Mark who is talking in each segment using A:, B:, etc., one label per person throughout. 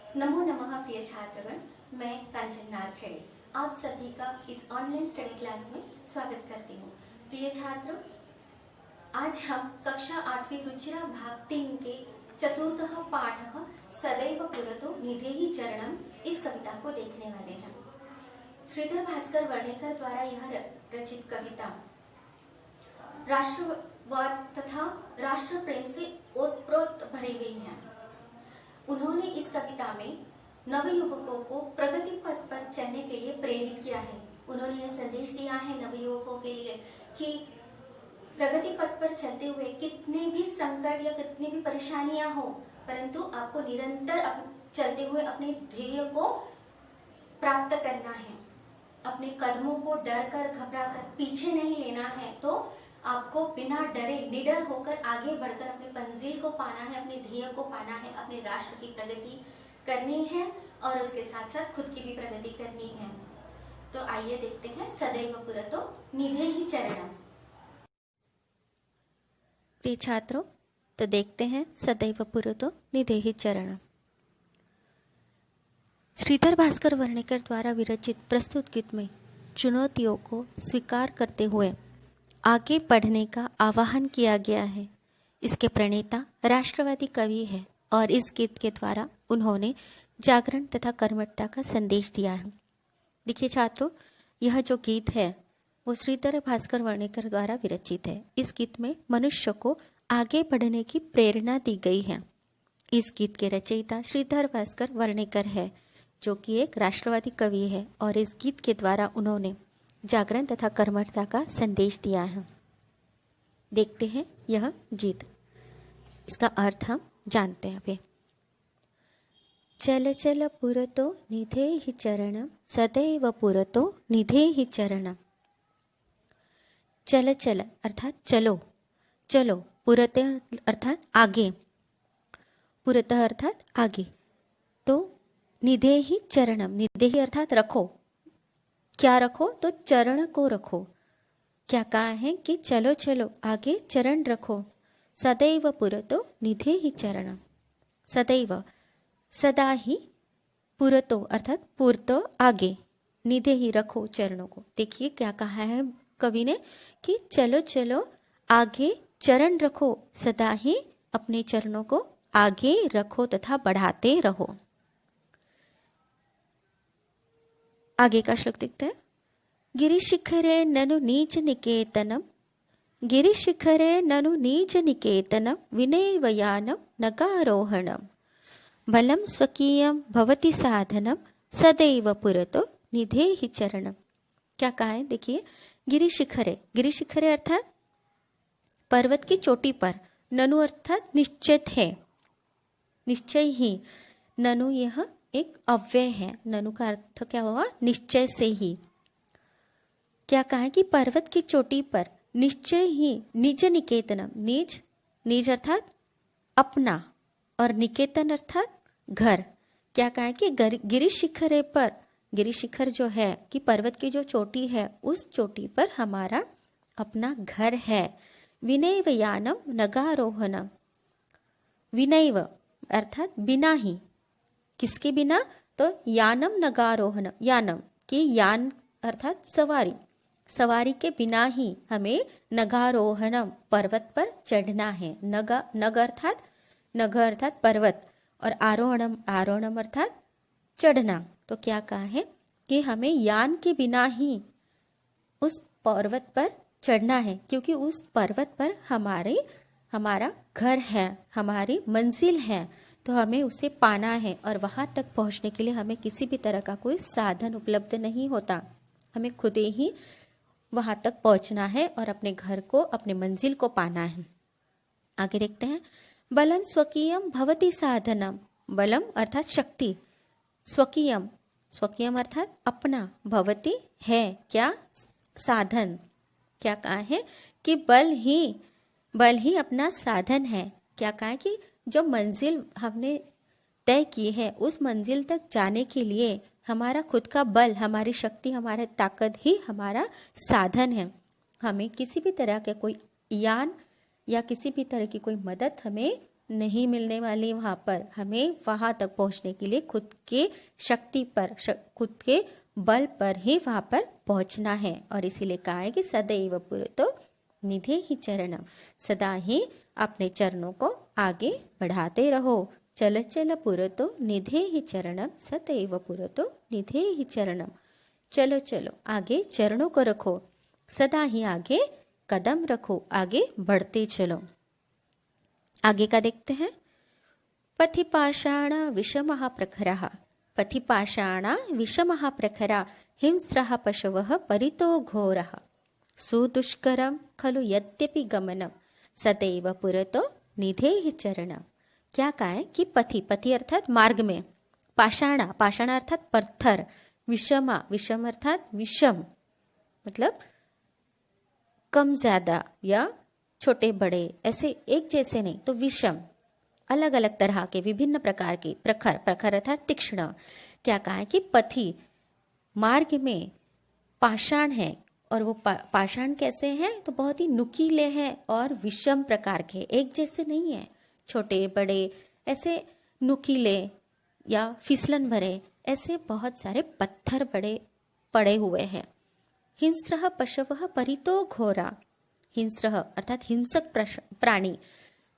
A: नमो नमः प्रिय छात्रगण, मैं कंचन नारखेड़े आप सभी का इस ऑनलाइन स्टडी क्लास में स्वागत करती हूँ। प्रिय छात्रों, आज हम कक्षा 8वीं रुचिरा भाग 3 के चतुर्थः पाठः सदैव पुरतो निधेहि चरणम इस कविता को देखने वाले हैं। श्रीधर भास्कर वर्णेकर द्वारा यह रचित कविता राष्ट्रवाद तथा राष्ट्र प्रेम से ओतप्रोत भरी गई है। उन्होंने इस कविता में नवयुवकों को प्रगति पथ पर चलने के लिए प्रेरित किया है। उन्होंने यह संदेश दिया है नवयुवकों के लिए कि प्रगति पथ पर चलते हुए कितने भी संकट या कितनी भी परेशानियां हो, परंतु आपको निरंतर चलते हुए अपने ध्येय को प्राप्त करना है। अपने कदमों को डर कर घबरा कर पीछे नहीं लेना है, तो आपको बिना डरे निडर होकर आगे बढ़कर अपने मंजिल को पाना है, अपने ध्येय को पाना है, अपने राष्ट्र की प्रगति करनी है और उसके साथ साथ खुद की भी प्रगति करनी है। तो आइए देखते हैं सदैव पुरतो निधेहि चरणम।
B: प्रिय छात्रों, तो देखते हैं सदैव पुरतो निधेहि चरणम। श्रीधर भास्कर वर्णेकर द्वारा विरचित प्रस्तुत गीत में चुनौतियों को स्वीकार करते हुए आगे बढ़ने का आह्वान किया गया है। इसके प्रणेता राष्ट्रवादी कवि है और इस गीत के द्वारा उन्होंने जागरण तथा कर्मठता का संदेश दिया है। देखिए छात्रों, यह जो गीत है वो श्रीधर भास्कर वर्णेकर द्वारा विरचित है। इस गीत में मनुष्य को आगे बढ़ने की प्रेरणा दी गई है। इस गीत के रचयिता श्रीधर भास्कर वर्णेकर है, जो कि एक राष्ट्रवादी कवि है और इस गीत के द्वारा उन्होंने जागरण तथा कर्मठता का संदेश दिया है। देखते हैं यह गीत, इसका अर्थ हम जानते हैं अभी। चल चल पुरतो निधेहि चरणम सदैव पुरतो निधेहि चरणम। चल चल अर्थात चलो, चलो, पुरते अर्थात आगे, पुरतः अर्थात आगे, तो निधेहि चरणम, निधेहि अर्थात रखो, क्या रखो, तो चरण को रखो। क्या कहा है कि चलो चलो आगे चरण रखो। सदैव पुरतो निधेहि चरणम, सदैव सदा ही, पुरतो अर्थात पुरतो आगे, निधेहि रखो चरणों को। देखिए क्या कहा है कवि ने कि चलो चलो आगे चरण रखो, सदा ही अपने चरणों को आगे रखो तथा बढ़ाते रहो। आगे का श्लोक देखते हैं। गिरिशिखरे ननु नीच निकेतनम, गिरिशिखरे ननु नीच निकेतनम विनयवयानम नगारोहणम बलम स्वकीयम भवति साधनम सदैव पुरतो निधेहि चरणम। क्या कहा है देखिए, गिरिशिखरे, गिरिशिखरे अर्थात पर्वत की चोटी पर, ननु अर्थात निश्चित है, निश्चय ही, ननु यह एक अव्यय है, ननु का अर्थ क्या होगा, निश्चय से ही। क्या कहा है कि पर्वत की चोटी पर निश्चय ही, निज निकेतनम, निज, निज अर्थात अपना और निकेतन अर्थात घर। क्या कहा है कि गिरिशिखरे पर, गिरिशिखर जो है कि पर्वत की जो चोटी है उस चोटी पर हमारा अपना घर है। विनयव यानम नगारोहणम, विनयव अर्थात बिना ही, किसके बिना, तो यानम नगारोहणम, यानम की, यान अर्थात सवारी, सवारी के बिना ही हमें नगारोहणम पर्वत पर चढ़ना है। नग अर्थात पर्वत और आरोहणम, आरोहणम अर्थात चढ़ना। तो क्या कहा है कि हमें यान के बिना ही उस पर्वत पर चढ़ना है, क्योंकि उस पर्वत पर हमारा घर है, हमारी मंजिल है, तो हमें उसे पाना है और वहां तक पहुंचने के लिए हमें किसी भी तरह का कोई साधन उपलब्ध नहीं होता। हमें खुद ही वहां तक पहुंचना है और अपने घर को, अपने मंजिल को पाना है। आगे देखते हैं। बलम स्वकीयम भवति साधनम, बलम अर्थात शक्ति, स्वकीयम, स्वकीयम अर्थात अपना, भवति है क्या, साधन। क्या कहा है कि बल ही अपना साधन है। क्या कहा है कि जो मंजिल हमने तय की है उस मंजिल तक जाने के लिए हमारा खुद का बल, हमारी शक्ति, हमारा ताकत ही हमारा साधन है। हमें किसी भी तरह के कोई यान या किसी भी तरह की कोई मदद हमें नहीं मिलने वाली वहाँ पर, हमें वहाँ तक पहुँचने के लिए खुद के शक्ति पर, खुद के बल पर ही वहाँ पर पहुँचना है। और इसीलिए कहा है कि सदैव पुरतो निधे ही चरणम, सदा ही अपने चरणों को आगे बढ़ाते रहो। चल चल पुरतो निधे ही चरणम, सदैव पुरतो निधे ही चरणम। चलो चलो आगे चरणों को रखो, सदा ही आगे कदम रखो, आगे बढ़ते चलो। आगे का देखते हैं। पथिपाषाण विषमः प्रखरः, पथिपाषाण विषमः प्रखरा हिंस्रः पशवः परितो घोरः सुदुष्करं खलु यद्यपि गमनं सदैव पुरतो निधेहि चरणम। क्या कहा है कि पथि, पथि अर्थात मार्ग में, पाषाणा, पाषाणा अर्थात पत्थर, विषमा, विषम अर्थात विषम मतलब कम ज्यादा या छोटे बड़े ऐसे एक जैसे नहीं, तो विषम अलग अलग तरह के विभिन्न प्रकार के, प्रखर, प्रखर अर्थात तीक्ष्ण। क्या कहा है कि पथि मार्ग में पाषाण है, और वो पाषाण कैसे हैं, तो बहुत ही नुकीले हैं और विषम प्रकार के, एक जैसे नहीं है, छोटे बड़े ऐसे नुकीले या फिसलन भरे ऐसे बहुत सारे पत्थर बड़े पड़े हुए हैं। हिंस्रः पशवः परितो घोरा, हिंस्रः अर्थात हिंसक प्राणी,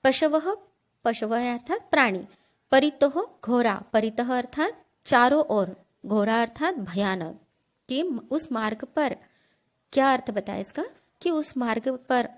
B: पशवः, पशवः अर्थात प्राणी, परितोः घोरा, परितः अर्थात चारों ओर, घोरा अर्थात भयानक। कि उस मार्ग पर क्या अर्थ बताया इसका, कि उस मार्ग पर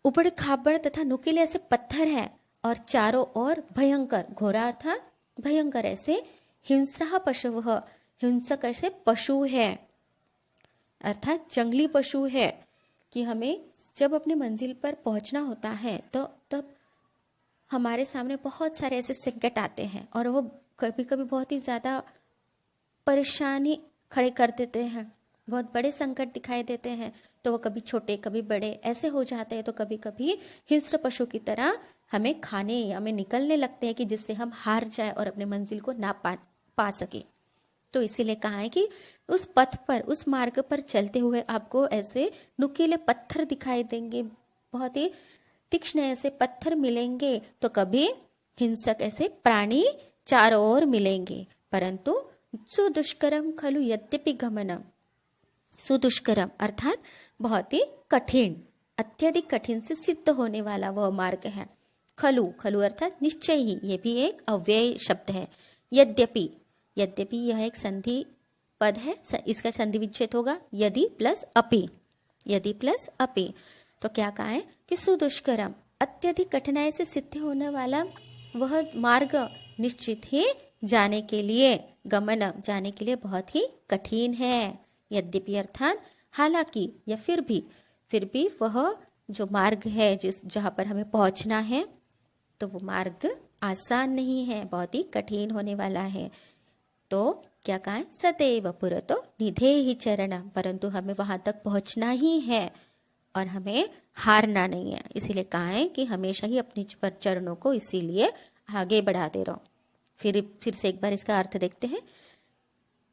B: उबड़ खाबड़ तथा नुकीले ऐसे पत्थर है और चारों ओर भयंकर, घोरा अर्थात भयंकर ऐसे, हिंस्रः पशवः हिंसक ऐसे पशु है अर्थात जंगली पशु है। कि हमें जब अपनी मंजिल पर पहुंचना होता है तो तब हमारे सामने बहुत सारे ऐसे संकट आते हैं और वो कभी कभी बहुत ही ज़्यादा परेशानी खड़े कर देते हैं, बहुत बड़े संकट दिखाई देते हैं, तो वो कभी छोटे कभी बड़े ऐसे हो जाते हैं। तो कभी कभी हिंस्र पशु की तरह हमें खाने या हमें निकलने लगते हैं कि जिससे हम हार जाए और अपने मंजिल को ना पा सके। तो इसीलिए कहा है कि उस पथ पर, उस मार्ग पर चलते हुए आपको ऐसे नुकीले पत्थर दिखाई देंगे, बहुत ही तीक्ष्ण ऐसे पत्थर मिलेंगे, तो कभी हिंसक ऐसे प्राणी चारों ओर मिलेंगे, परंतु सुदुष्करम खलु यद्यपि गमनम, सुदुष्करम अर्थात बहुत ही कठिन, अत्यधिक कठिन से सिद्ध होने वाला वह मार्ग है। खलु, खलु अर्थात निश्चय ही, ये भी एक अव्यय शब्द है। यद्यपि, यद्यपि यह एक संधि पद है, इसका संधि विच्छेद होगा यदि प्लस अपि, यदि प्लस अपि। तो क्या कहा है कि सुदुष्करम अत्यधिक कठिनाई से सिद्ध होने वाला वह मार्ग निश्चित ही जाने के लिए, गमन जाने के लिए बहुत ही कठिन है। यद्यपि अर्थात हालांकि या फिर भी वह जो मार्ग है जहाँ पर हमें पहुंचना है, तो वो मार्ग आसान नहीं है, बहुत ही कठिन होने वाला है। तो क्या कहा है, सदैव पुरतो निधे ही चरण, परंतु हमें वहां तक पहुंचना ही है और हमें हारना नहीं है। इसीलिए कहा है कि हमेशा ही अपने चरणों को इसीलिए आगे बढ़ाते रहो। फिर से एक बार इसका अर्थ देखते हैं।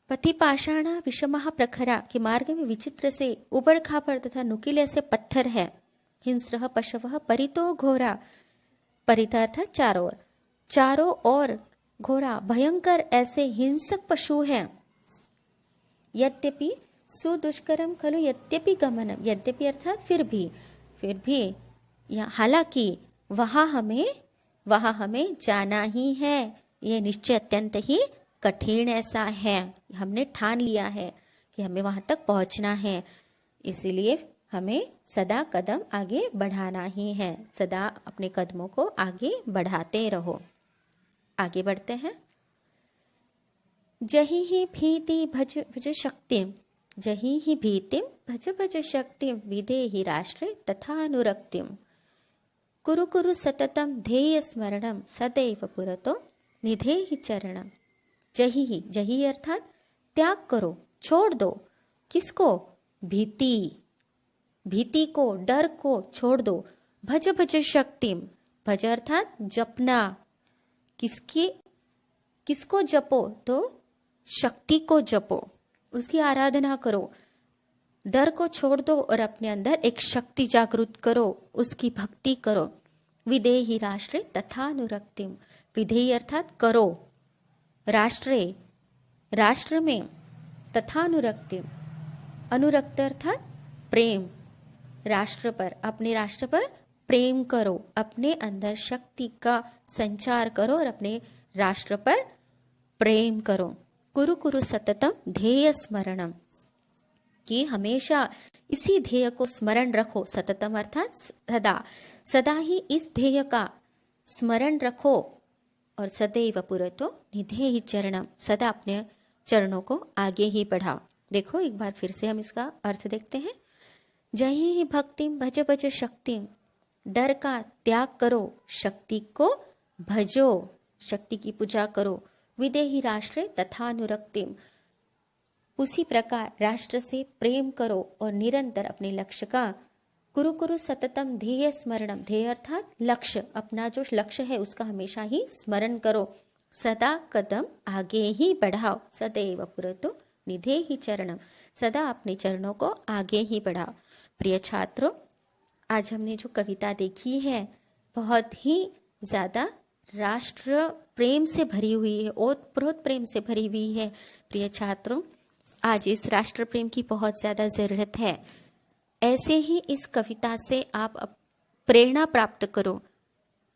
B: पथि पाषाण विषमः प्रखरा, कि मार्ग में विचित्र से उबड़ खाबड़ तथा नुकीले से पत्थर है। हिंस्रः पशवः परितो घोरा, परिता अर्थात चारों ओर, चारों ओर घोरा भयंकर ऐसे हिंसक पशु हैं। यद्यपि सुदुष्करम खलु यद्यपि गमनम, यद्यपि अर्थात फिर भी या हालांकि वहां हमें जाना ही है, ये निश्चय अत्यंत ही कठिन ऐसा है, हमने ठान लिया है कि हमें वहां तक पहुंचना है, इसीलिए हमें सदा कदम आगे बढ़ाना ही है, सदा अपने कदमों को आगे बढ़ाते रहो। आगे बढ़ते हैं। जही ही भीति भज भज शक्तिम, जही ही भीतिम भज भज शक्तिम विदेहि राष्ट्रे तथानुरक्तिम, कुरु कुरु सततम ध्येय स्मरणम सदैव पुरतो निधेहि चरणम। जही, जही अर्थात त्याग करो, छोड़ दो, किसको, भीति को, डर को छोड़ दो। भज भज शक्तिम, भज अर्थात जपना, किसको जपो, तो शक्ति को जपो, उसकी आराधना करो। डर को छोड़ दो और अपने अंदर एक शक्ति जागृत करो, उसकी भक्ति करो। विधेहि राष्ट्रे तथानुरक्तिम। विधेयी अर्थात करो, राष्ट्रे राष्ट्र में, तथानुरक्तिम अनुरक्त अर्थात प्रेम, राष्ट्र पर अपने राष्ट्र पर प्रेम करो, अपने अंदर शक्ति का संचार करो और अपने राष्ट्र पर प्रेम करो। कुरु कुरु सततम ध्येय स्मरणम, कि हमेशा इसी ध्येय को स्मरण रखो। सततम अर्थात सदा, सदा ही इस ध्येय का स्मरण रखो। और सदैव पुरतो निधेहि चरणम, सदा अपने चरणों को आगे ही बढ़ाओ। देखो एक बार फिर से हम इसका अर्थ देखते हैं। जही ही भक्तिम भज भज शक्तिम, डर का त्याग करो, शक्ति को भजो, शक्ति की पूजा करो। विधेहि राष्ट्रे तथानुरक्तिम, उसी प्रकार राष्ट्र से प्रेम करो और निरंतर अपने लक्ष्य का कुरु कुरु सततम ध्येय स्मरणम, ध्येय अर्थात लक्ष्य, अपना जो लक्ष्य है उसका हमेशा ही स्मरण करो। सदा कदम आगे ही बढ़ाओ, सदैव पुरतो निधेहि चरणम, सदा अपने चरणों को आगे ही बढ़ाओ। प्रिय छात्रों, आज हमने जो कविता देखी है बहुत ही ज्यादा राष्ट्र प्रेम से भरी हुई है, ओतप्रोत प्रेम से भरी हुई है। प्रिय छात्रों, आज इस राष्ट्र प्रेम की बहुत ज्यादा जरूरत है। ऐसे ही इस कविता से आप प्रेरणा प्राप्त करो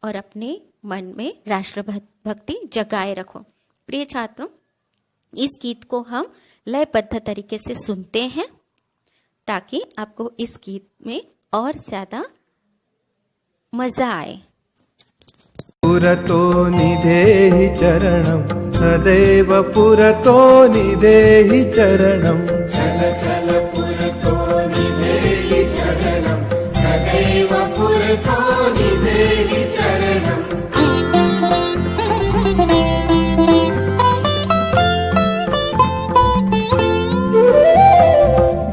B: और अपने मन में राष्ट्र भक्ति जगाए रखो। प्रिय छात्रों, इस गीत को हम लयबद्ध तरीके से सुनते हैं ताकि आपको इस गीत में और ज्यादा मजा आए।
C: पुरतो निधेहि चरणं सदैव पुरतो निधेहि चरणं, चल चल पुरतो निधेहि चरणं सदैव पुरतो निधेहि चरणं।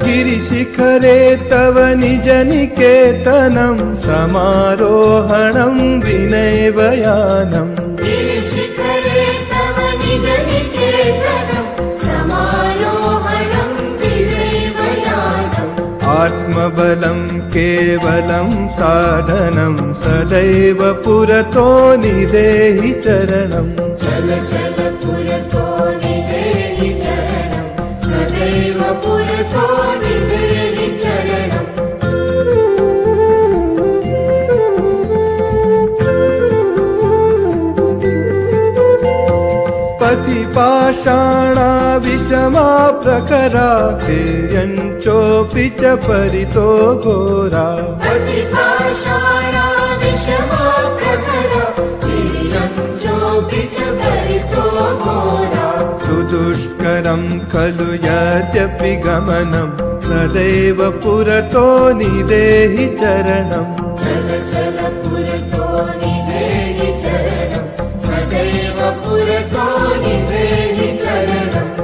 C: गिरिशिखरे तव निज निकेतनं समारोहणं विनयवयानं,
D: गिरिशिखरे तव निज निकेतनं समारोहणं विनयवयानम्।
C: आत्मबलं केवलं साधनं सदैव पुरतो निधेहि चरणं,
D: चल चल पुरतो निधेहि चरणं सदैव पुरतो निधेहि चरणम्।
C: पतिपाषाणा विषमा प्रखरा ध्येयञ्चोऽपि च परितो घोरा,
D: पतिपाषाणा विषमा प्रखरा ध्येयं चोऽपि च परितो घोरा।
C: सुदुष्करं खलु यद्यपि गमनं सदैव पुरतो निधेहि चरणं,
D: चल चल पुरतो निधेहि चरणं सदैव पुरतो निधेहि चरणम्।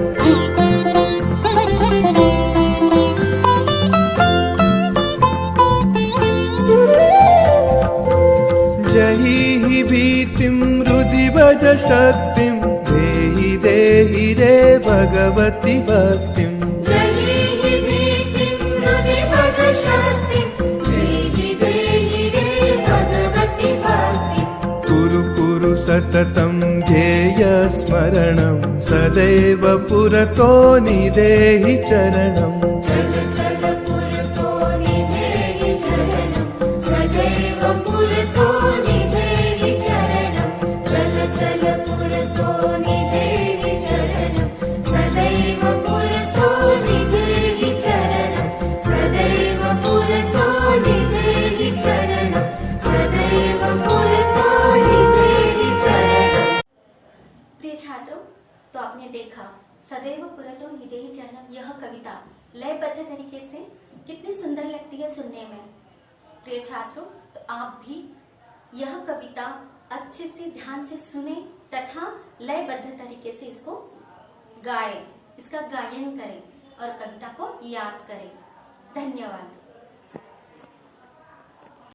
C: जहि भीतिं हृदि भज शक्तिं, देहि देहि रे भगवति भक्तिं,
D: जहि भीतिं हृदि भज शक्तिं, देहि देहि रे भगवति भक्तिं।
C: कुरु कुरु सततं ध्येय स्मरणं सदैव पुरतो निधेहि चरणं,
D: चल चल पुरतो निधेहि चरणं सदैव पुरतो निधेहि चरणं, चल चल पुरतो निधेहि चरणं सदैव पुरतो निधेहि चरणं, सदैव पुरतो निधेहि चरणं, सदैव पुरतो निधेहि चरणम्।
A: प्रिय छात्रों, तो आपने देखा सदैव पुरतो निधेहि चरणम, यह कविता लयबद्ध तरीके से कितनी सुंदर लगती है सुनने में। प्रिय छात्रों, तो आप भी यह कविता अच्छे से ध्यान से सुने तथा लयबद्ध तरीके से इसको गाएं, इसका गायन करें और कविता को याद करें। धन्यवाद।